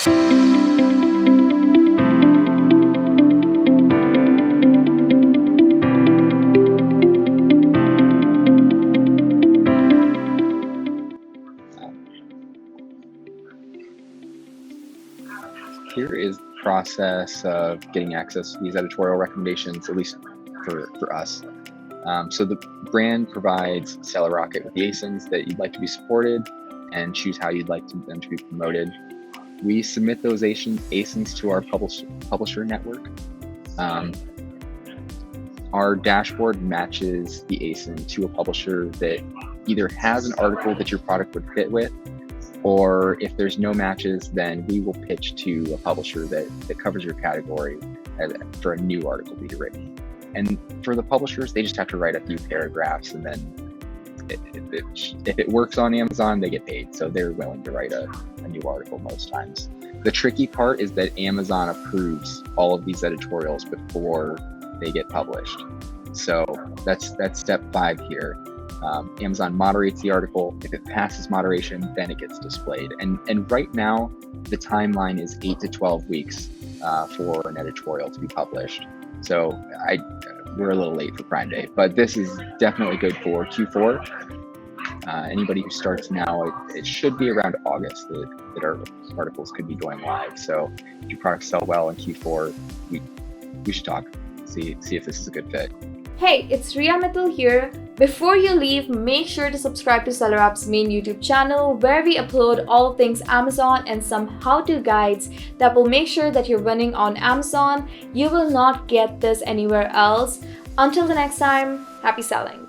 Here is the process of getting access to these editorial recommendations, at least for us. So the brand provides Seller Rocket with the ASINs that you'd like to be supported and choose how you'd like them to be promoted. We submit those ASINs to our publisher network. Our dashboard matches the ASIN to a publisher that either has an article that your product would fit with, or if there's no matches, then we will pitch to a publisher that covers your category for a new article to be written. And for the publishers, they just have to write a few paragraphs, and then if it works on Amazon, they get paid. So they're willing to write a new article most times. The tricky part is that Amazon approves all of these editorials before they get published. So that's step 5 here. Amazon moderates the article. If it passes moderation, then it gets displayed. And right now, the timeline is 8 to 12 weeks for an editorial to be published. So we're a little late for Prime Day, but this is definitely good for Q4. Anybody who starts now, it should be around August that our articles could be going live. So if your products sell well in Q4, we should talk, see if this is a good fit. Hey, it's Riya Mittal here. Before you leave, make sure to subscribe to Seller App's main YouTube channel where we upload all things Amazon and some how-to guides that will make sure that you're winning on Amazon. You will not get this anywhere else. Until the next time, happy selling.